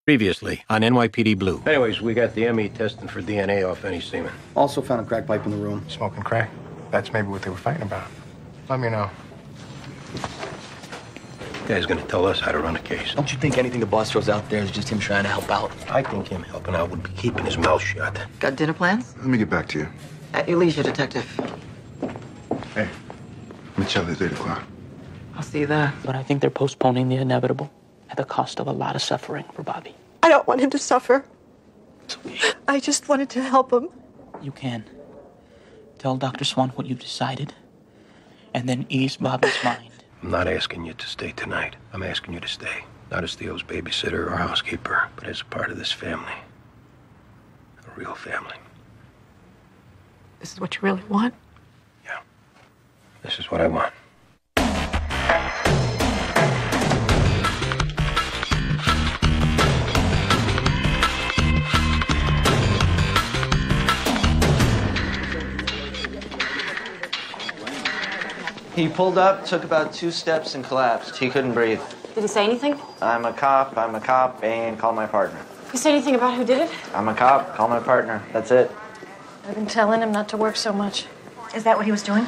Previously on NYPD Blue. Anyways, we got the ME testing for DNA off any semen. Also found a crack pipe in the room. Smoking crack? That's maybe what they were fighting about. Let me know. The guy's gonna tell us how to run a case. Don't you think anything the boss throws out there is just him trying to help out? I think him helping out would be keeping his mouth shut. Got dinner plans? Let me get back to you. At your leisure, Detective. Hey, meet you at 8 o'clock. I'll see you there. But I think they're postponing the inevitable at the cost of a lot of suffering for Bobby. I don't want him to suffer. It's okay. I just wanted to help him. You can. Tell Dr. Swan what you've decided, and then ease Bobby's mind. I'm not asking you to stay tonight. I'm asking you to stay. Not as Theo's babysitter or housekeeper, but as a part of this family. A real family. This is what you really want? Yeah. This is what I want. He pulled up, took about 2 steps, and collapsed. He couldn't breathe. Did he say anything? I'm a cop, and call my partner. Did he say anything about who did it? I'm a cop, call my partner. That's it. I've been telling him not to work so much. Is that what he was doing?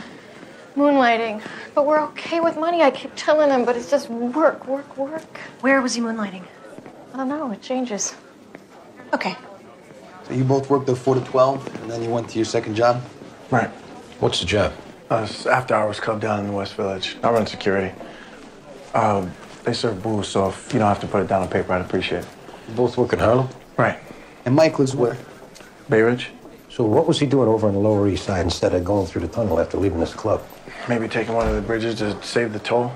Moonlighting. But we're okay with money, I keep telling him, but it's just work, work, work. Where was he moonlighting? I don't know, it changes. Okay. So you both worked at 4 to 12, and then you went to your second job? Right. What's the job? It's after hours club down in the West Village. I run security. They serve booze, so if you don't have to put it down on paper, I'd appreciate it. You both work in Harlem? Right. And Mike lives where? Bay Ridge? So what was he doing over on the Lower East Side instead of going through the tunnel after leaving this club? Maybe taking one of the bridges to save the toll.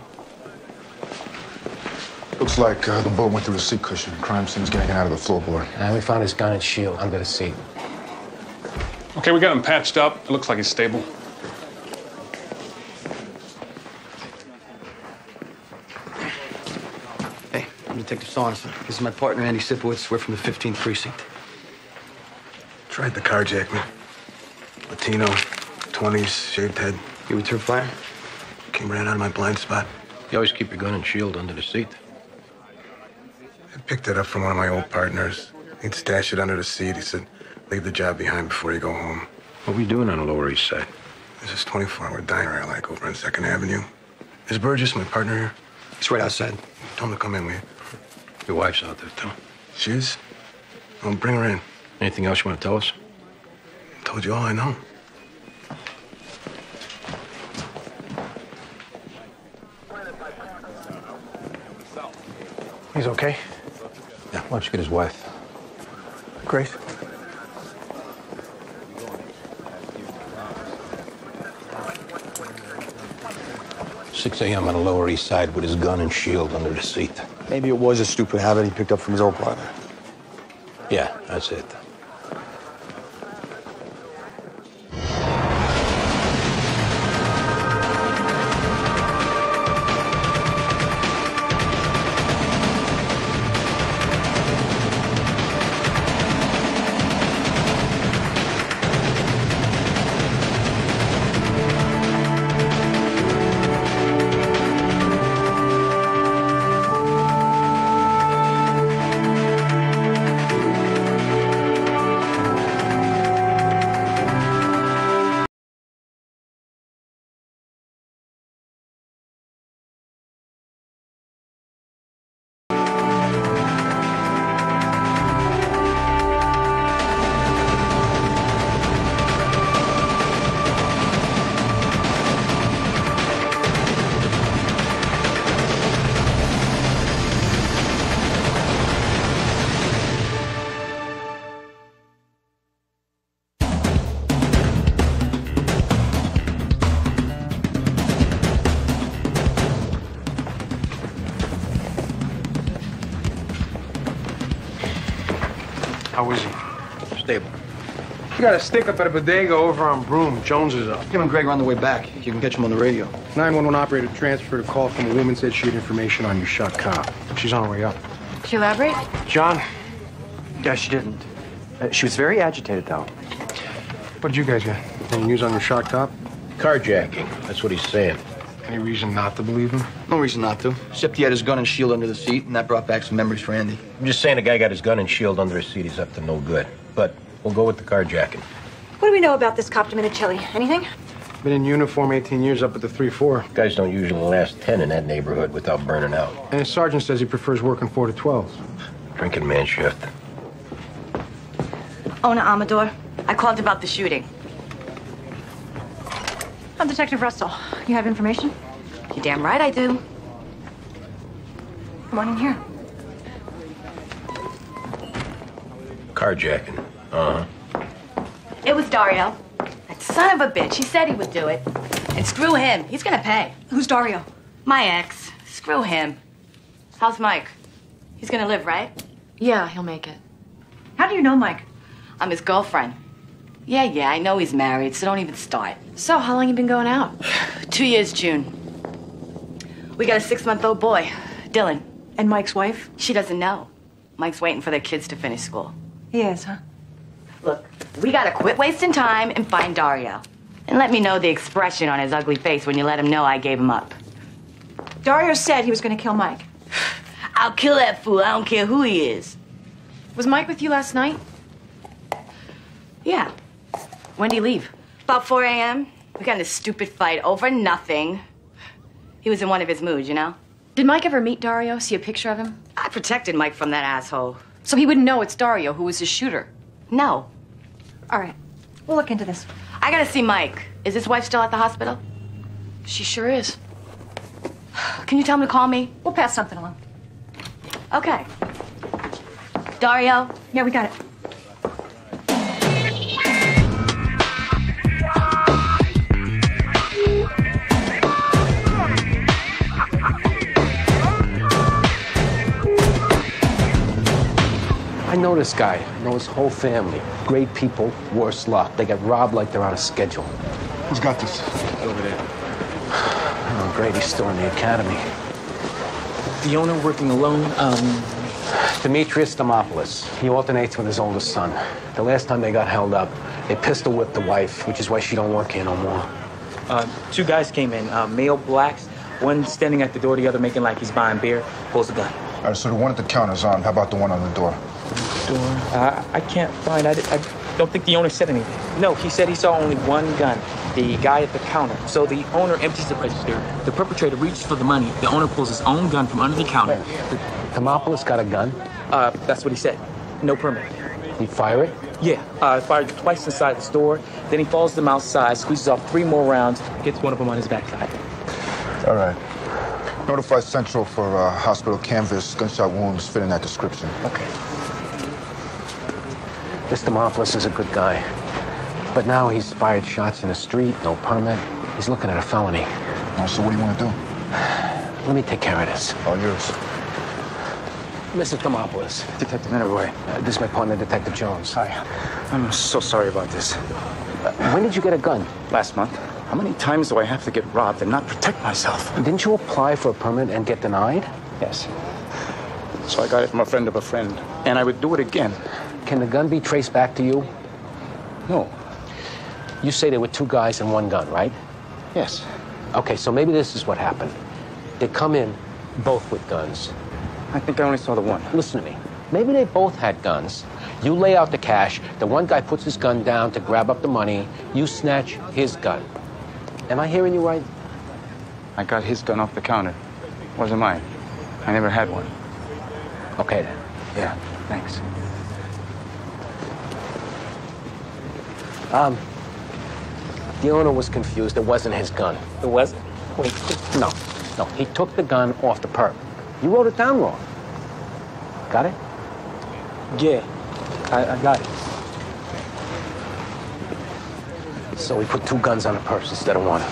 Looks like the bullet went through the seat cushion. Crime scene's getting out of the floorboard. We found his gun and shield under the seat. Okay, we got him patched up. It looks like he's stable. Hey, I'm Detective Saunderson. This is my partner, Andy Sipowicz. We're from the 15th Precinct. Tried the carjackman. Latino, 20s, shaved head. You return fire? Came right out of my blind spot. You always keep your gun and shield under the seat. I picked it up from one of my old partners. He'd stash it under the seat. He said, leave the job behind before you go home. What were you doing on the Lower East Side? There's this 24-hour diner I like over on 2nd Avenue. Is Burgess, my partner here? It's right outside. Tell him to come in, will you? Your wife's out there, too. She is? Well, bring her in. Anything else you want to tell us? I told you all I know. He's okay? Yeah, why don't you get his wife? Great. Six a.m. on the Lower East Side with his gun and shield under the seat. Maybe it was a stupid habit he picked up from his old partner. Yeah, that's it. How is he? Stable. You got a stick up at a bodega over on Broome. Jones is up. Him and Greg are on the way back. You can catch him on the radio. 911 operator transferred a call from a woman said she had information on your shot cop. She's on her way up. Can you elaborate? John? Yeah, she didn't. She was very agitated, though. What did you guys get? Any news on your shot cop? Carjacking. That's what he's saying. Any reason not to believe him? No reason not to. Except he had his gun and shield under the seat, and that brought back some memories for Andy. I'm just saying the guy got his gun and shield under his seat. He's up to no good. But we'll go with the carjacking. What do we know about this cop Dominicelli? Anything? Been in uniform 18 years up at the 3-4. Guys don't usually last 10 in that neighborhood without burning out. And his sergeant says he prefers working 4 to 12. Drinking man shift. Ona Amador, I called about the shooting. I'm Detective Russell. You have information? You're damn right I do. Come on in here. Carjacking. Uh-huh. It was Dario. That son of a bitch. He said he would do it. And screw him. He's gonna pay. Who's Dario? My ex. Screw him. How's Mike? He's gonna live, right? Yeah, he'll make it. How do you know Mike? I'm his girlfriend. Yeah, I know he's married, so don't even start. So, how long you been going out? 2 years, June. We got a 6-month-old boy, Dylan. And Mike's wife? She doesn't know. Mike's waiting for their kids to finish school. He is, huh? Look, we gotta quit wasting time and find Dario. And let me know the expression on his ugly face when you let him know I gave him up. Dario said he was going to kill Mike. I'll kill that fool. I don't care who he is. Was Mike with you last night? Yeah. When'd he leave? About 4 a.m. We got in a stupid fight over nothing. He was in one of his moods, you know? Did Mike ever meet Dario? See a picture of him? I protected Mike from that asshole. So he wouldn't know it's Dario who was his shooter? No. All right. We'll look into this. I gotta see Mike. Is his wife still at the hospital? She sure is. Can you tell him to call me? We'll pass something along. Okay. Dario? Yeah, we got it. I know this guy. I know his whole family. Great people, worse luck. They get robbed like they're on a schedule. Who's got this? Over there. Oh, great. He's still in the academy. The owner working alone, Demetrius Demopoulos. He alternates with his oldest son. The last time they got held up, they pistol whipped the wife, which is why she don't work here no more. 2 guys came in, male blacks. One standing at the door, the other making like he's buying beer, pulls a gun. All right, so the one at the counter's on. How about the one on the door? I can't find. I don't think the owner said anything. No, he said he saw only one gun. The guy at the counter. So the owner empties the register. The perpetrator reaches for the money. The owner pulls his own gun from under the counter. Demopoulos got a gun? That's what he said. No permit. He fire it? Yeah. Fired twice inside the store. Then he follows them outside, squeezes off 3 more rounds, gets one of them on his backside. All right. Notify Central for hospital canvas, gunshot wounds fitting that description. Okay. This Demopoulos is a good guy. But now he's fired shots in the street, no permit. He's looking at a felony. So what do you want to do? Let me take care of this. All yours. Mrs. Demopoulos. Detective Menaway. This is my partner, Detective Jones. Hi. I'm so sorry about this. When did you get a gun? Last month. How many times do I have to get robbed and not protect myself? Didn't you apply for a permit and get denied? Yes. So I got it from a friend of a friend. And I would do it again. Can the gun be traced back to you? No. You say there were 2 guys and 1 gun, right? Yes. Okay, so maybe this is what happened. They come in, both with guns. I think I only saw the one. Listen to me. Maybe they both had guns. You lay out the cash. The one guy puts his gun down to grab up the money. You snatch his gun. Am I hearing you right? I got his gun off the counter. Wasn't mine. I never had one. Okay, then. Yeah, thanks. The owner was confused. It wasn't his gun. It wasn't? Wait, no. He took the gun off the perp. You wrote it down wrong. Got it? Yeah, I got it. So we put 2 guns on the purse instead of 1.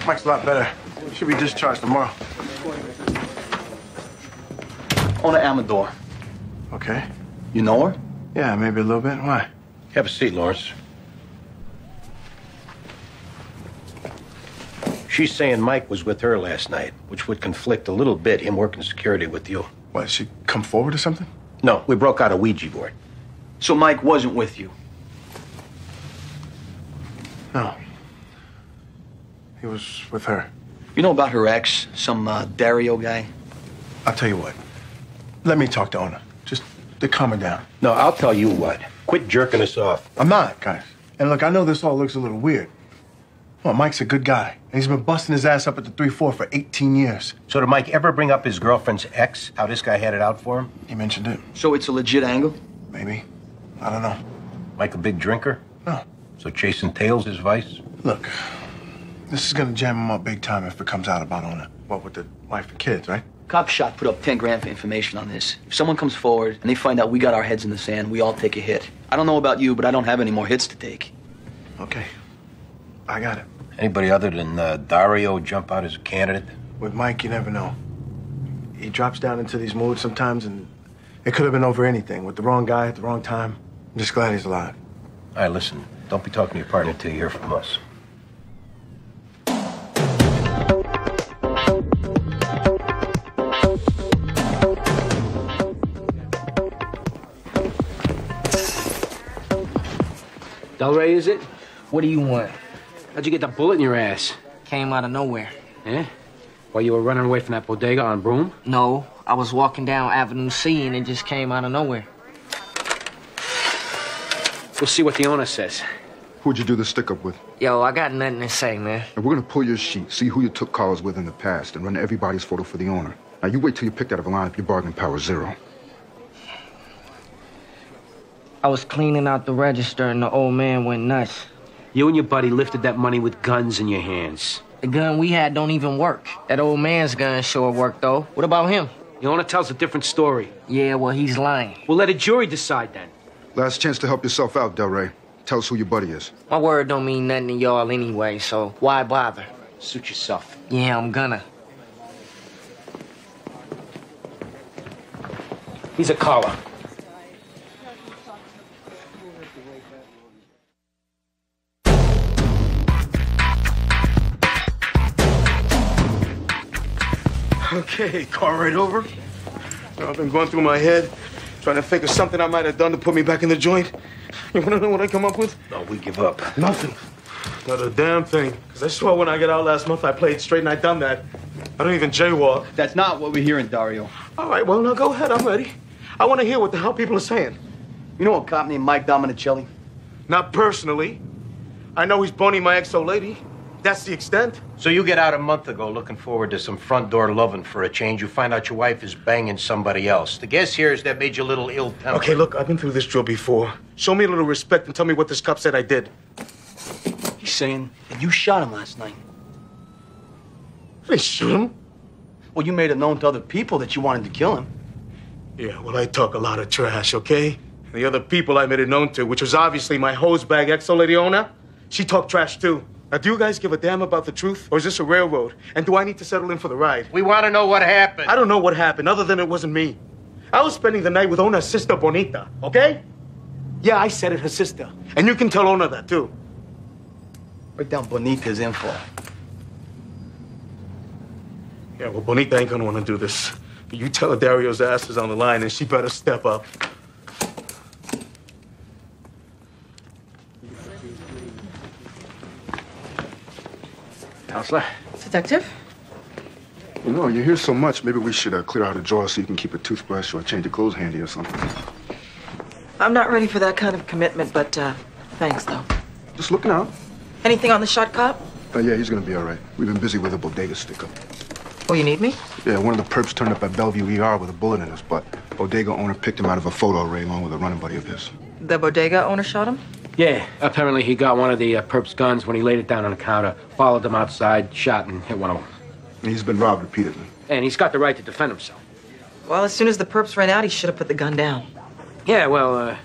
Mike's a lot better. Should be discharged tomorrow. Ona Amador. Okay. You know her? Yeah, maybe a little bit. Why? Have a seat, Lawrence. She's saying Mike was with her last night, which would conflict a little bit, him working security with you. What, she come forward or something? No, we broke out a Ouija board. So Mike wasn't with you? No. He was with her. You know about her ex, some Dario guy? I'll tell you what. Let me talk to Ona. Just to calm her down. No, I'll tell you what. Quit jerking us off. I'm not, guys. And look, I know this all looks a little weird. Well, Mike's a good guy. And he's been busting his ass up at the 3-4 for 18 years. So did Mike ever bring up his girlfriend's ex? How this guy had it out for him? He mentioned it. So it's a legit angle? Maybe. I don't know. Mike a big drinker? No. So chasing tails is vice? Look, this is gonna jam him up big time if it comes out about Ona. What, with the wife and kids, right? Cop shop put up 10 grand for information on this. If someone comes forward and they find out we got our heads in the sand, we all take a hit. I don't know about you, but I don't have any more hits to take. Okay. I got it. Anybody other than Dario jump out as a candidate? With Mike, you never know. He drops down into these moods sometimes, and it could have been over anything. With the wrong guy at the wrong time. I'm just glad he's alive. All right, listen. Don't be talking to your partner until you hear from us. Del Rey, is it? What do you want? How'd you get the bullet in your ass? Came out of nowhere. Eh? While you were running away from that bodega on Broome? No, I was walking down Avenue C and it just came out of nowhere. We'll see what the owner says. Who'd you do the stick-up with? Yo, I got nothing to say, man. And we're gonna pull your sheet, see who you took calls with in the past, and run everybody's photo for the owner. Now, you wait till you're picked out of a lineup, your bargaining power is 0. I was cleaning out the register and the old man went nuts. You and your buddy lifted that money with guns in your hands. The gun we had don't even work. That old man's gun sure worked, though. What about him? The owner tells a different story. Yeah, well, he's lying. We'll let a jury decide then. Last chance to help yourself out, Del Rey. Tell us who your buddy is. My word don't mean nothing to y'all anyway, so why bother? Suit yourself. Yeah, I'm gonna. He's a caller. Okay, car right over. I've been going through my head, trying to think of something I might have done to put me back in the joint. You want to know what I come up with? No, we give up. Nothing. Not a damn thing. Because I swore when I got out last month, I played straight and I done that. I don't even jaywalk. That's not what we're hearing, Dario. All right, well, now go ahead. I'm ready. I want to hear what the hell people are saying. You know a cop named Mike Dominicelli? Not personally. I know he's boning my ex-old lady. That's the extent. So you get out a month ago looking forward to some front door loving for a change. You find out your wife is banging somebody else. The guess here is that made you a little ill-tempered. Okay, look, I've been through this drill before. Show me a little respect and tell me what this cop said I did. He's saying that you shot him last night. I didn't shoot him. Well, you made it known to other people that you wanted to kill him. Yeah, well, I talk a lot of trash, okay? And the other people I made it known to, which was obviously my hosebag ex-old lady owner, she talked trash too. Now, do you guys give a damn about the truth? Or is this a railroad? And do I need to settle in for the ride? We want to know what happened. I don't know what happened, other than it wasn't me. I was spending the night with Ona's sister, Bonita, okay? Yeah, I said it, her sister. And you can tell Ona that, too. Write down Bonita's info. Yeah, well, Bonita ain't gonna want to do this. You tell her Dario's ass is on the line, and she better step up. Counselor? Detective? You know, you're here so much, maybe we should clear out a drawer so you can keep a toothbrush or a change of clothes handy or something. I'm not ready for that kind of commitment, but thanks, though. Just looking out. Anything on the shot cop? Yeah, he's gonna be all right. We've been busy with a bodega stick-up. Oh, you need me? Yeah, one of the perps turned up at Bellevue ER with a bullet in his butt. Bodega owner picked him out of a photo array along with a running buddy of his. The bodega owner shot him? Yeah, apparently he got one of the perp's guns when he laid it down on the counter, followed them outside, shot and hit one of them. He's been robbed repeatedly. And he's got the right to defend himself. Well, as soon as the perps ran out, he should have put the gun down. Yeah, well,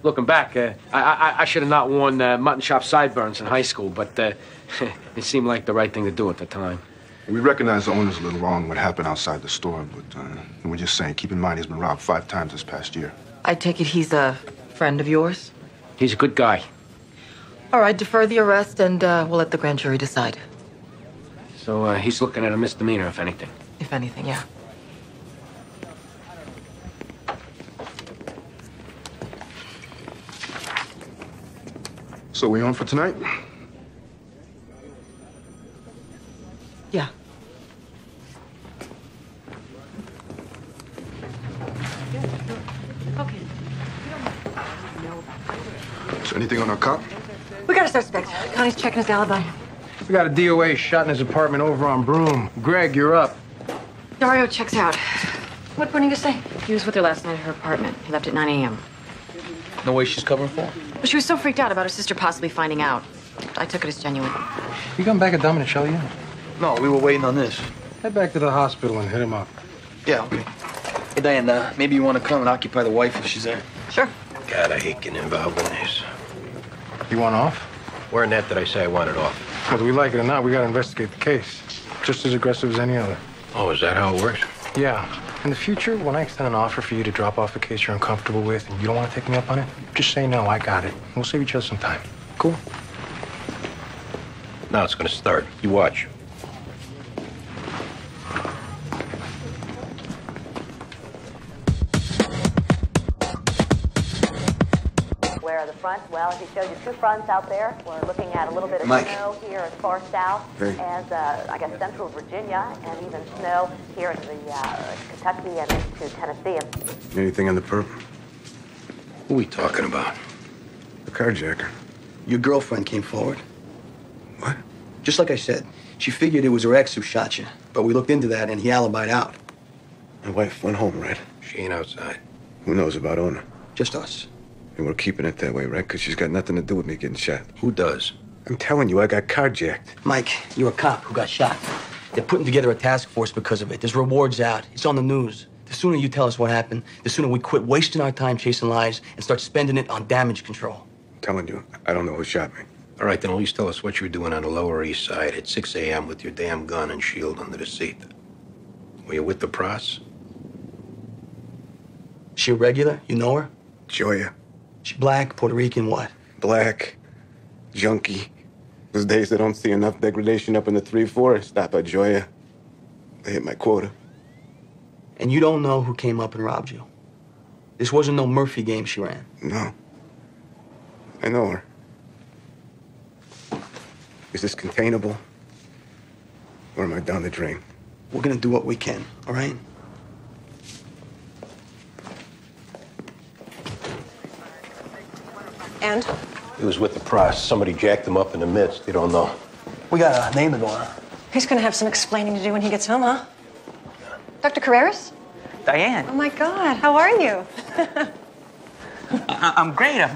looking back, I should have not worn mutton chop sideburns in high school, but it seemed like the right thing to do at the time. We recognize the owner's a little wrong what happened outside the store, but we're just saying, keep in mind he's been robbed 5 times this past year. I take it he's a friend of yours? He's a good guy. All right, defer the arrest and we'll let the grand jury decide. So he's looking at a misdemeanor, if anything. If anything, yeah. So we on for tonight? Yeah. So anything on our cop? We got a suspect. Connie's checking his alibi. We got a DOA shot in his apartment over on Broome. Greg, you're up. Dario checks out. What do you need to say? He was with her last night at her apartment. He left at 9 a.m. No way she's covering for? But she was so freaked out about her sister possibly finding out. I took it as genuine. You come back at Dominic, shall you? No, we were waiting on this. Head back to the hospital and hit him up. Yeah, okay. Hey, Diane, maybe you want to come and occupy the wife if she's there. Sure. God, I hate getting involved in this. You want off? Where in that did I say I wanted off? Whether we like it or not, we gotta investigate the case. Just as aggressive as any other. Oh, is that how it works? Yeah. In the future, when I extend an offer for you to drop off a case you're uncomfortable with and you don't want to take me up on it, just say no, I got it. We'll save each other some time. Cool? Now it's gonna start. You watch. Where are the fronts? Well, he showed you two fronts out there. We're looking at a little bit of snow here as far south as, I guess, central Virginia, and even snow here into the Kentucky and into Tennessee. Anything on the perp? Who are we talking about? The carjacker. Your girlfriend came forward. What? Just like I said, she figured it was her ex who shot you, but we looked into that and he alibied out. My wife went home, right? She ain't outside. Who knows about Ona? Just us. And we're keeping it that way, right? Because she's got nothing to do with me getting shot. Who does? I'm telling you, I got carjacked. Mike, you're a cop who got shot. They're putting together a task force because of it. There's rewards out. It's on the news. The sooner you tell us what happened, the sooner we quit wasting our time chasing lies and start spending it on damage control. I'm telling you, I don't know who shot me. All right, then at least tell us what you were doing on the Lower East Side at 6 a.m. with your damn gun and shield under the seat. Were you with the pros? She a regular? You know her? Joya. She black, Puerto Rican, what? Black. Junkie. Those days I don't see enough degradation up in the 3-4. Stop at Joya. I hit my quota. And you don't know who came up and robbed you? This wasn't no Murphy game she ran. No. I know her. Is this containable? Or am I down the drain? We're gonna do what we can, all right? And? He was with the pros. Somebody jacked him up in the midst. You don't know. We got a name to go on. He's gonna have some explaining to do when he gets home, huh? Dr. Carreras? Diane. Oh my God, how are you? I'm great.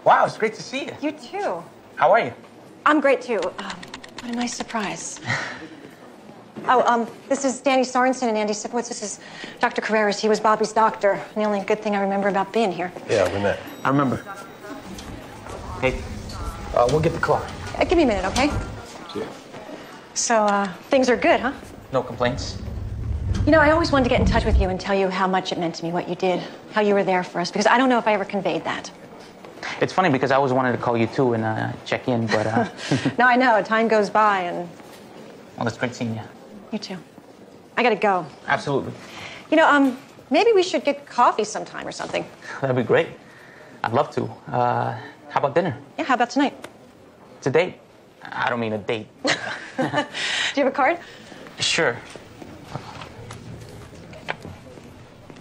Wow, it's great to see you. You too. How are you? I'm great too. What a nice surprise. This is Danny Sorensen and Andy Sipowicz. This is Dr. Carreras. He was Bobby's doctor. The only good thing I remember about being here. Yeah, we met. I remember. Hey, we'll get the car. Give me a minute, okay? Yeah. So, things are good, huh? no complaints? You know, I always wanted to get in touch with you and tell you how much it meant to me, what you did, how you were there for us, because I don't know if I ever conveyed that. It's funny because I always wanted to call you too and check in, but No, I know. Time goes by and... well, it's great seeing you. You too. I gotta go. Absolutely. You know, maybe we should get coffee sometime or something. That'd be great. I'd love to. How about dinner? Yeah, how about tonight? It's a date. I don't mean a date. Do you have a card? Sure.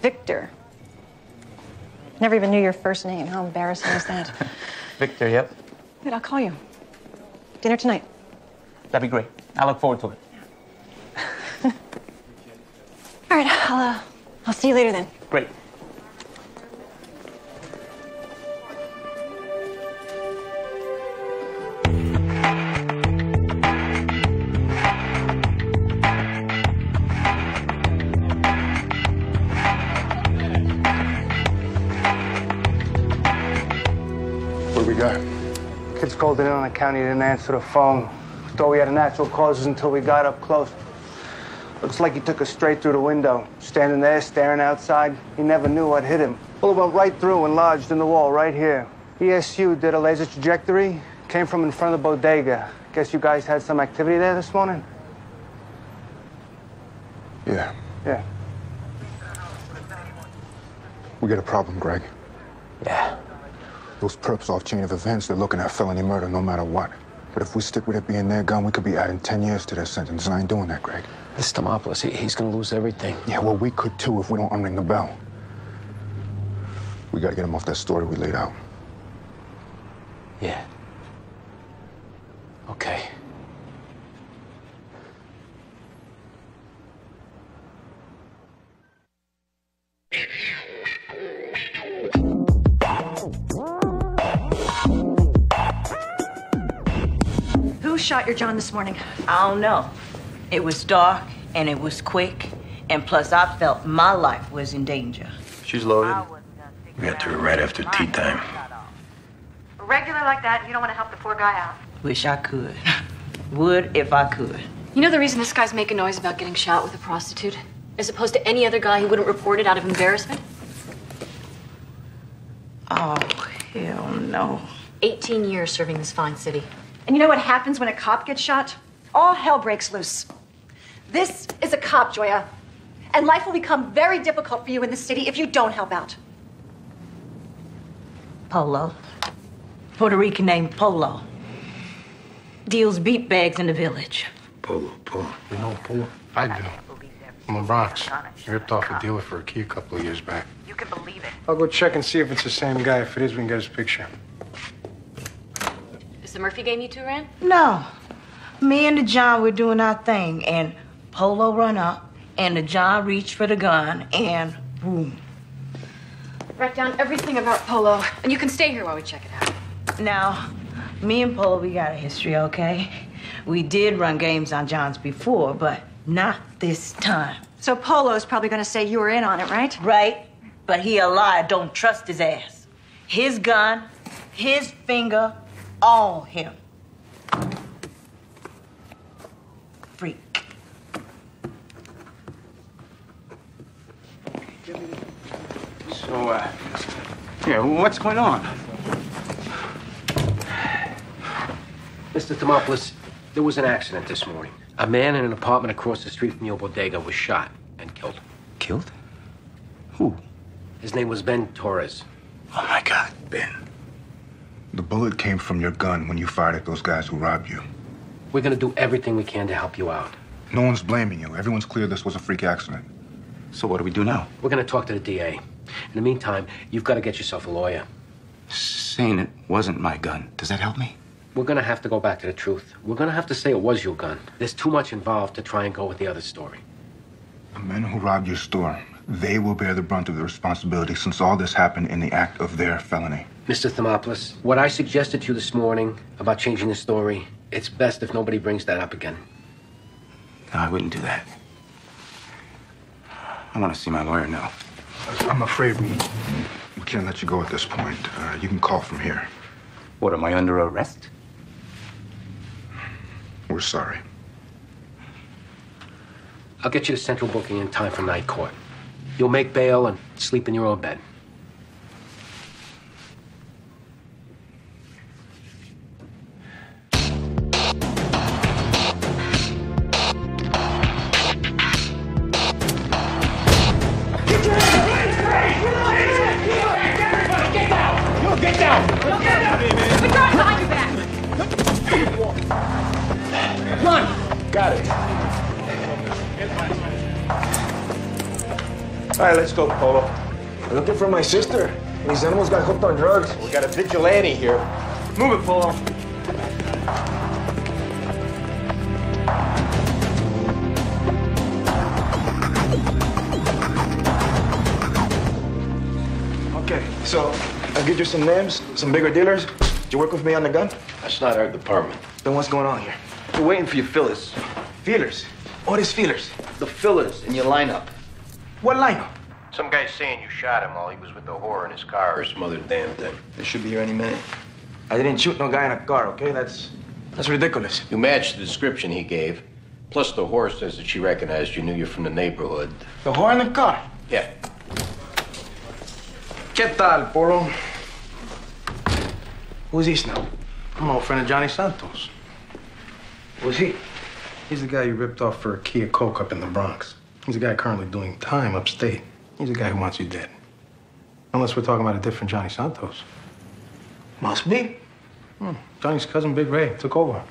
Victor. Never even knew your first name. How embarrassing is that? Victor, yep. Good, I'll call you. Dinner tonight. That'd be great. I look forward to it. All right, I'll see you later then. Great. What do we got? Kids called in on the county, didn't answer the phone. Thought we had natural causes until we got up close. Looks like he took us straight through the window. Standing there, staring outside. He never knew what hit him. Bullet went right through and lodged in the wall right here. ESU did a laser trajectory. Came from in front of the bodega. Guess you guys had some activity there this morning? Yeah. Yeah. We got a problem, Greg. Yeah. Those perps off chain of events, they're looking at felony murder no matter what. But if we stick with it being their gun, we could be adding 10 years to their sentence, and I ain't doing that, Greg. This Demopoulos, he's gonna lose everything. Yeah, well, we could too if we don't unring the bell. We gotta get him off that story we laid out. Yeah. Okay. Who shot your John this morning? I don't know. It was dark and it was quick, and plus I felt my life was in danger. She's loaded. We got to her right after tea time. Regular like that, you don't want to help the poor guy out. Wish I could. Would if I could. You know the reason this guy's making noise about getting shot with a prostitute? As opposed to any other guy who wouldn't report it out of embarrassment? Oh, hell no. 18 years serving this fine city. And you know what happens when a cop gets shot? All hell breaks loose. This is a cop, Joya. And life will become very difficult for you in this city if you don't help out. Polo. Puerto Rican named Polo. Deals beat bags in the village. Polo. You know Polo? I do. From the Bronx. He ripped off a dealer for a key a couple of years back. You can believe it. I'll go check and see if it's the same guy. If it is, we can get his picture. Is the Murphy game you two ran? No. Me and the John were doing our thing, and Polo run up, and the John reached for the gun, and boom. Write down everything about Polo, and you can stay here while we check it out. Now, me and Polo, we got a history, okay? We did run games on Johns before, but not this time. So Polo's probably going to say you were in on it, right? Right, but he a liar. Don't trust his ass. His gun, his finger, all him. Freak. So, yeah, what's going on? Mr. Demopoulos, there was an accident this morning. A man in an apartment across the street from your bodega was shot and killed. Killed? Who? His name was Ben Torres. Oh, my God, Ben. The bullet came from your gun when you fired at those guys who robbed you. We're gonna do everything we can to help you out. No one's blaming you. Everyone's clear this was a freak accident. So what do we do now? We're gonna talk to the DA. In the meantime, you've got to get yourself a lawyer. Saying it wasn't my gun, does that help me? We're gonna have to go back to the truth. We're gonna have to say it was your gun. There's too much involved to try and go with the other story. The men who robbed your store, they will bear the brunt of the responsibility since all this happened in the act of their felony. Mr. Demopoulos, what I suggested to you this morning about changing the story, it's best if nobody brings that up again. No, I wouldn't do that. I want to see my lawyer now. I'm afraid we can't let you go at this point. You can call from here. What, am I under arrest? We're sorry. I'll get you to central booking in time for night court. You'll make bail and sleep in your own bed. Get down! The guy's behind your back! Run! Got it. All right, let's go, Polo. I'm looking for my sister. These animals got hooked on drugs. We got a vigilante here. Move it, Polo. Okay, so I'll get you some names, some bigger dealers. Did you work with me on the gun? That's not our department. Then what's going on here? We're waiting for your fillers. Feelers? What is feelers? The fillers in your lineup. What lineup? Some guy's saying you shot him while he was with the whore in his car or some other damn thing. They should be here any minute. I didn't shoot no guy in a car, okay? That's ridiculous. You matched the description he gave. Plus the whore says that she recognized you, knew you from the neighborhood. The whore in the car? Yeah. ¿Qué tal, Polo? Who's this now? I'm an old friend of Johnny Santos. Who's he? He's the guy you ripped off for a key of coke up in the Bronx. He's the guy currently doing time upstate. He's the guy who wants you dead. Unless we're talking about a different Johnny Santos. Must be. Johnny's cousin, Big Ray, took over.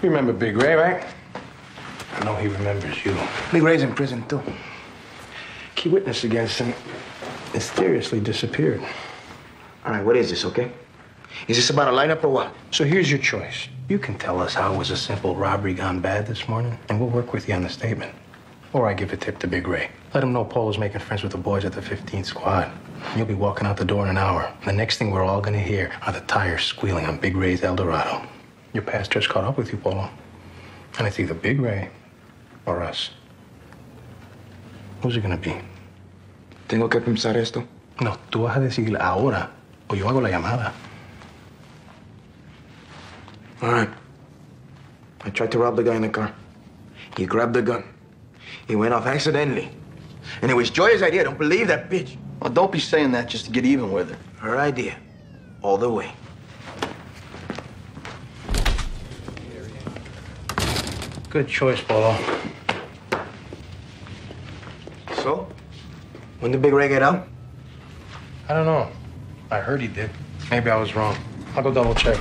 You remember Big Ray, right? I know he remembers you. Big Ray's in prison, too. Key witness against him mysteriously disappeared. All right, what is this, okay? Is this about a lineup or what? So here's your choice. You can tell us how it was a simple robbery gone bad this morning, and we'll work with you on the statement. Or I give a tip to Big Ray. Let him know Polo's making friends with the boys at the 15th Squad. You'll be walking out the door in an hour. The next thing we're all gonna hear are the tires squealing on Big Ray's Eldorado. Your past just caught up with you, Polo. And it's either Big Ray or us. Who's it gonna be? Tengo que pensar esto. No, tú vas a decir ahora o yo hago la llamada. All right. I tried to rob the guy in the car. He grabbed the gun. He went off accidentally. And it was Joya's idea. Don't believe that bitch. Well, don't be saying that just to get even with her. Her idea. All the way. Good choice, Polo. So? When did Big Ray get out? I don't know. I heard he did. Maybe I was wrong. I'll go double check.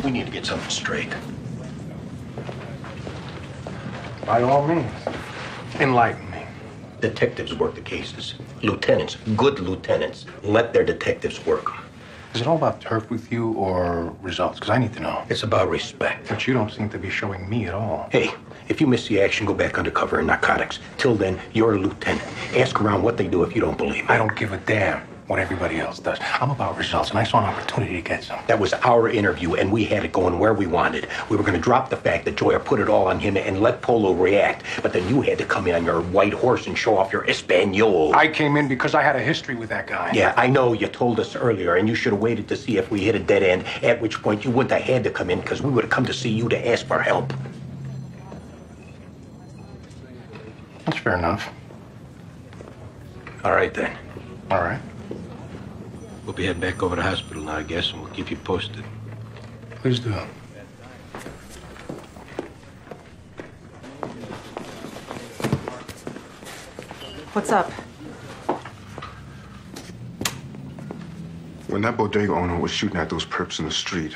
We need to get something straight. By all means. Enlighten me. Detectives work the cases. Lieutenants, good lieutenants, let their detectives work them. Is it all about turf with you or results? Because I need to know. It's about respect. But you don't seem to be showing me at all. Hey, if you miss the action, go back undercover in narcotics. Till then, you're a lieutenant. Ask around what they do if you don't believe me. I don't give a damn what everybody else does. I'm about results, and I saw an opportunity to get some. That was our interview, and we had it going where we wanted. We were going to drop the fact that Joya put it all on him and let Polo react. But then you had to come in on your white horse and show off your Espanol. I came in because I had a history with that guy. Yeah, I know. You told us earlier, and you should have waited to see if we hit a dead end, at which point you wouldn't have had to come in because we would have come to see you to ask for help. That's fair enough. All right, then. All right. We'll be heading back over to the hospital now, I guess, and we'll keep you posted. Please do. What's up? When that bodega owner was shooting at those perps in the street,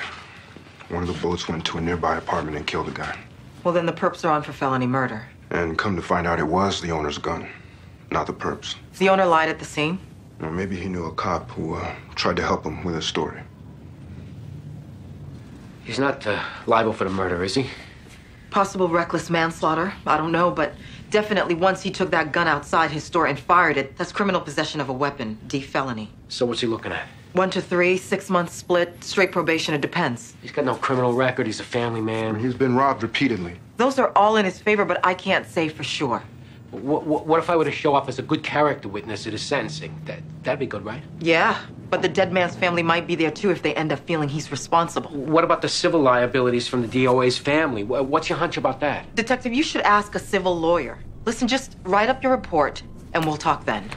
one of the bullets went to a nearby apartment and killed a guy. Well, then the perps are on for felony murder. And come to find out, it was the owner's gun, not the perps. The owner lied at the scene? Or maybe he knew a cop who tried to help him with his story. He's not liable for the murder, is he? Possible reckless manslaughter. I don't know, but definitely once he took that gun outside his store and fired it, that's criminal possession of a weapon, D felony. So what's he looking at? 1 to 3, 6 months split, straight probation, it depends. He's got no criminal record, he's a family man. He's been robbed repeatedly. Those are all in his favor, but I can't say for sure. What if I were to show up as a good character witness at his sentencing? That'd be good, right? Yeah, but the dead man's family might be there too if they end up feeling he's responsible. What about the civil liabilities from the DOA's family? What's your hunch about that? Detective, you should ask a civil lawyer. Listen, just write up your report and we'll talk then.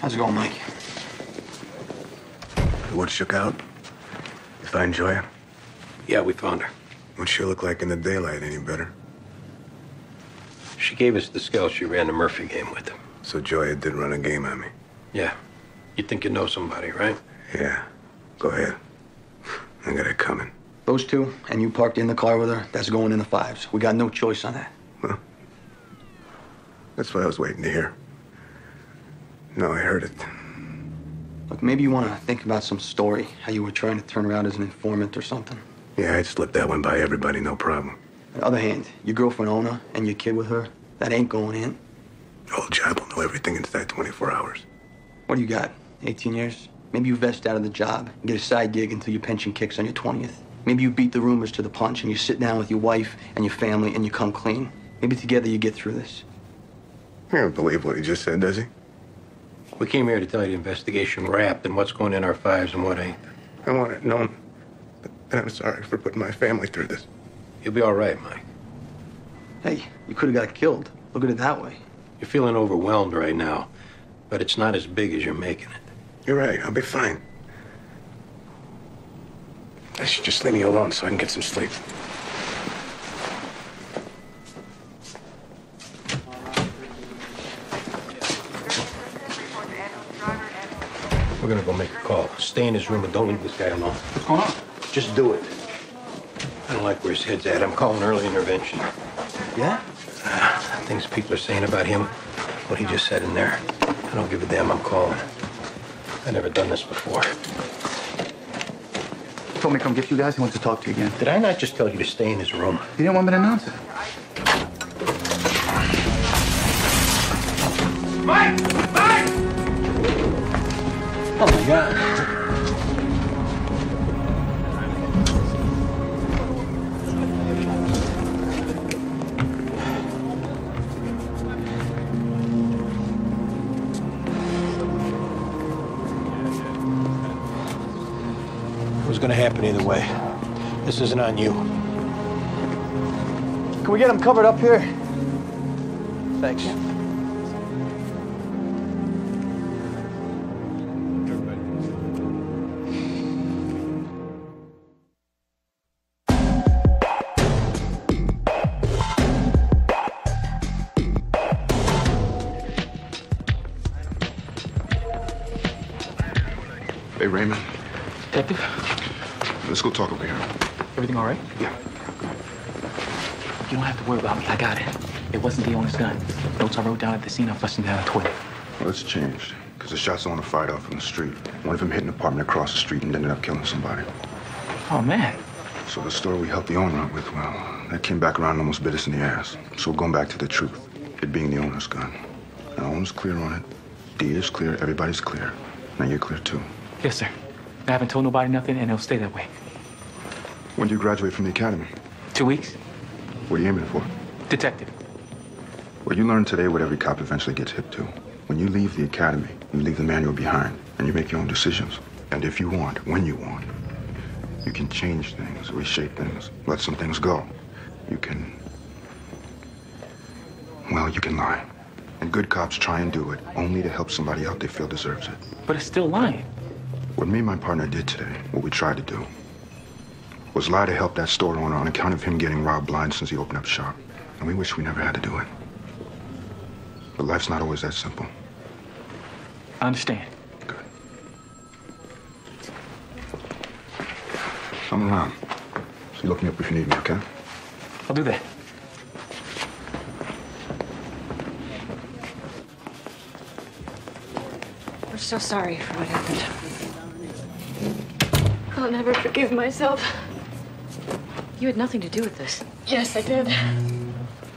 How's it going, Mike? The word shook out? You find Joya? Yeah, we found her. What'd she look like in the daylight? Any better? She gave us the scale she ran the Murphy game with. So Joya did run a game on me? Yeah. You think you know somebody, right? Yeah. Go ahead. I got it coming. Those two, and you parked in the car with her, that's going in the 5s. We got no choice on that. Well, that's what I was waiting to hear. No, I heard it. Look, maybe you want to think about some story, how you were trying to turn around as an informant or something. Yeah, I'd slip that one by everybody, no problem. On the other hand, your girlfriend Ona and your kid with her, that ain't going in. Old job will know everything inside 24 hours. What do you got, 18 years? Maybe you vest out of the job and get a side gig until your pension kicks on your 20th. Maybe you beat the rumors to the punch and you sit down with your wife and your family and you come clean. Maybe together you get through this. You don't believe what he just said, does he? We came here to tell you the investigation wrapped and what's going in our 5s and what ain't. I want it known that I'm sorry for putting my family through this. You'll be all right, Mike. Hey, you could have got killed. Look at it that way. You're feeling overwhelmed right now, but it's not as big as you're making it. You're right. I'll be fine. I should just leave me alone so I can get some sleep. We're gonna go make a call. Stay in his room and don't leave this guy alone. What's going on? Just do it. I don't like where his head's at. I'm calling early intervention. Yeah? Things people are saying about him, what he just said in there. I don't give a damn. I'm calling. I've never done this before. He told me to come get you guys. He wants to talk to you again. Did I not just tell you to stay in his room? He didn't want me to announce it. Mike! Mike! Oh, my God. It was gonna happen either way. This isn't on you. Can we get him covered up here? Thanks. Hey, Raymond. Detective, Let's go talk over here. everything all right? Yeah. You don't have to worry about me. I got it. It wasn't the owner's gun. Notes I wrote down at the scene, I flushed them down on Twitter. Well, it's changed. Because the shots on the fired off from the street. One of them hit an apartment across the street and ended up killing somebody. Oh, man. So the story we helped the owner out with, well, that came back around and almost bit us in the ass. So we're going back to the truth. It being the owner's gun. Now, owner's clear on it. D is clear. Everybody's clear. Now you're clear, too. Yes, sir. I haven't told nobody nothing, and it'll stay that way. When do you graduate from the academy? 2 weeks. What are you aiming for? Detective. Well, you learn today what every cop eventually gets hip to. When you leave the academy, you leave the manual behind, and you make your own decisions. And if you want, when you want, you can change things, reshape things, let some things go. You can... well, you can lie. And good cops try and do it only to help somebody out they feel deserves it. But it's still lying. What me and my partner did today, what we tried to do, was lie to help that store owner on account of him getting robbed blind since he opened up shop. And we wish we never had to do it. But life's not always that simple. I understand. Good. I'm around. So you look me up if you need me, okay? I'll do that. We're so sorry for what happened. I'll never forgive myself. You had nothing to do with this. Yes, I did.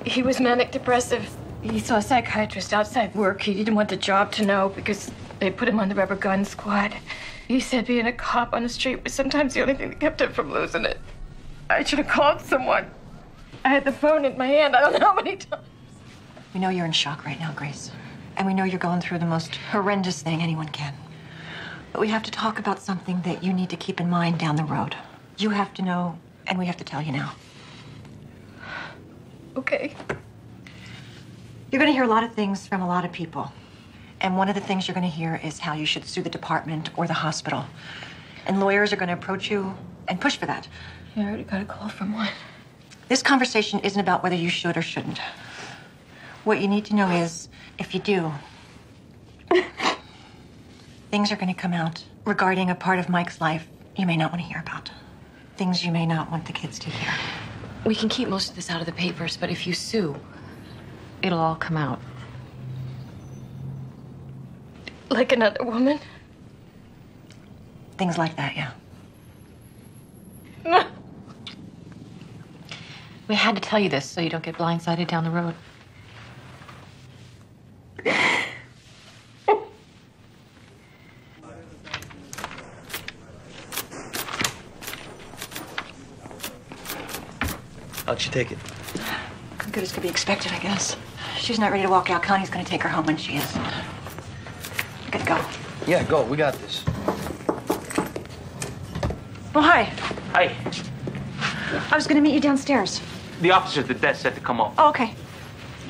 He was manic depressive. He saw a psychiatrist outside work. He didn't want the job to know because they put him on the rubber gun squad. He said being a cop on the street was sometimes the only thing that kept him from losing it. I should have called someone. I had the phone in my hand. I don't know how many times. We know you're in shock right now, Grace. And we know you're going through the most horrendous thing anyone can. But we have to talk about something that you need to keep in mind down the road. You have to know, and we have to tell you now. Okay. You're going to hear a lot of things from a lot of people. And one of the things you're going to hear is how you should sue the department or the hospital. And lawyers are going to approach you and push for that. I already got a call from one. This conversation isn't about whether you should or shouldn't. What you need to know is, if you do, things are going to come out regarding a part of Mike's life you may not want to hear about. Things you may not want the kids to hear. We can keep most of this out of the papers, but if you sue, it'll all come out. Like another woman? Things like that, yeah. We had to tell you this so you don't get blindsided down the road. How'd she take it? Good as could be expected, I guess. She's not ready to walk out. Connie's going to take her home when she is. Gotta go. Yeah, go. We got this. Oh, hi. Hi. I was going to meet you downstairs. The officer at the desk said to come up. Oh, okay.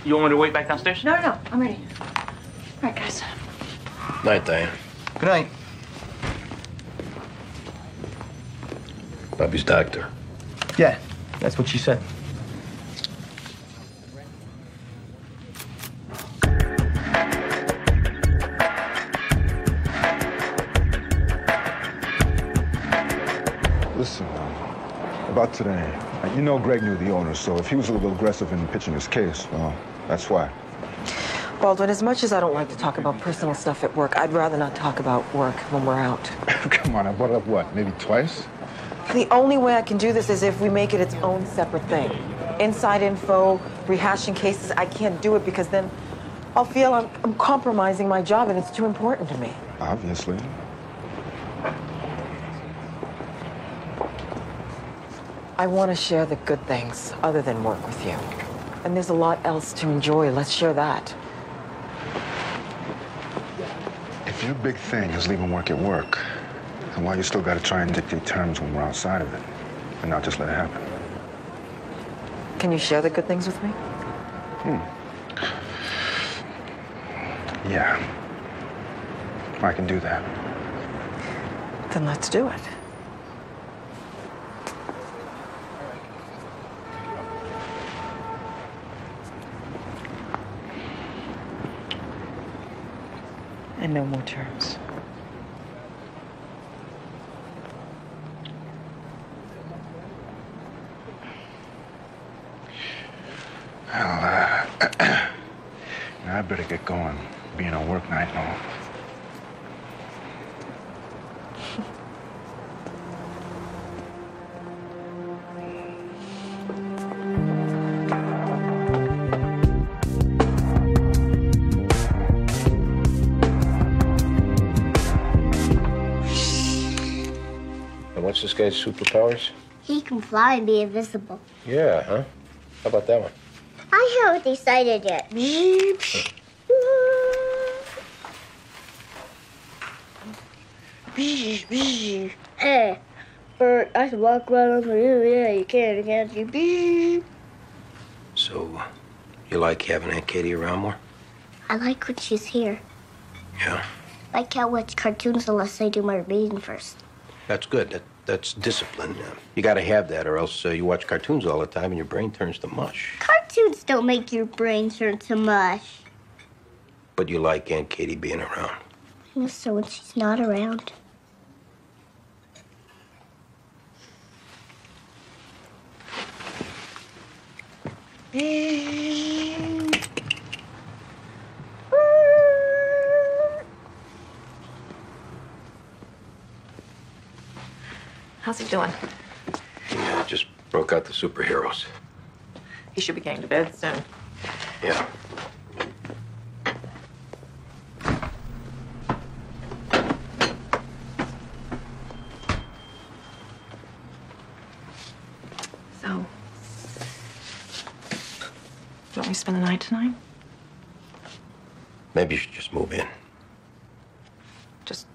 You want me to wait back downstairs? No. I'm ready. All right, guys. Night, Diane. Good night. Bobby's doctor. Yeah, that's what she said. Listen, about today, you know Greg knew the owner, so if he was a little aggressive in pitching his case, well, that's why. Baldwin, as much as I don't like to talk about personal stuff at work, I'd rather not talk about work when we're out. Come on, I brought it up, what, maybe twice? The only way I can do this is if we make it its own separate thing. Inside info, rehashing cases, I can't do it because then I'll feel I'm compromising my job and it's too important to me. Obviously. I want to share the good things other than work with you. And there's a lot else to enjoy. Let's share that. If your big thing is leaving work at work, then why you still gotta try and dictate terms when we're outside of it? And not just let it happen? Can you share the good things with me? Yeah. I can do that. Then let's do it. And no more terms. Well, I better get going. Being a work night and all. What's this guy's superpowers? He can fly and be invisible. Yeah, huh? How about that one? I haven't decided yet. Hey, Bert, I can walk right over you. Yeah, you can, can't you? Beep. So, you like having Aunt Katie around more? I like when she's here. Yeah. I can't watch cartoons unless I do my reading first. That's good. That's discipline. You gotta have that, or else you watch cartoons all the time and your brain turns to mush. Cartoons don't make your brain turn to mush. But you like Aunt Katie being around. I miss her when she's not around. How's he doing? He just broke out the superheroes. He should be getting to bed soon. Yeah. So, do you want me to spend the night tonight? Maybe you should just move in. Just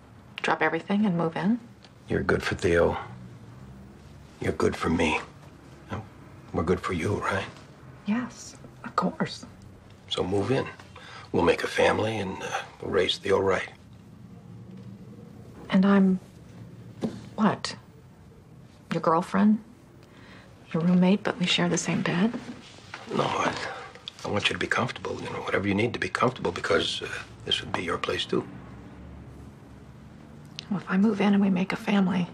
drop everything and move in? You're good for Theo. You're good for me. We're good for you, right? Yes, of course. So move in. We'll make a family and we'll raise Theo right. And I'm... what? Your girlfriend? Your roommate, but we share the same bed? No, I want you to be comfortable. You know, whatever you need to be comfortable, because this would be your place, too. Well, if I move in and we make a family,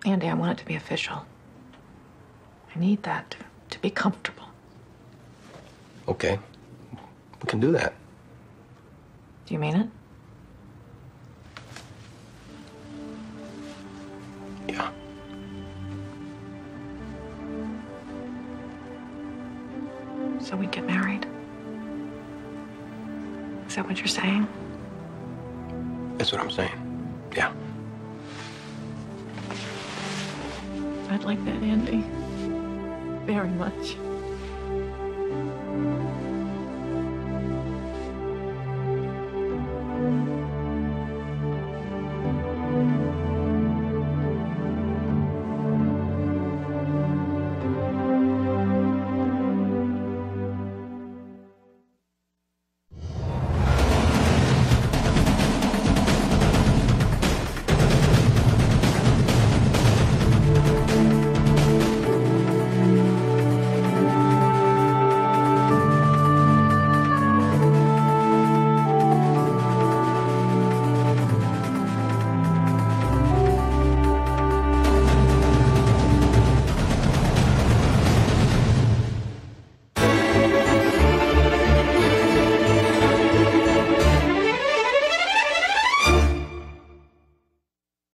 Andy, I want it to be official. I need that to be comfortable. Okay. We can do that. Do you mean it? Yeah. So we get married? Is that what you're saying? That's what I'm saying. Yeah. I'd like that, Andy. Very much.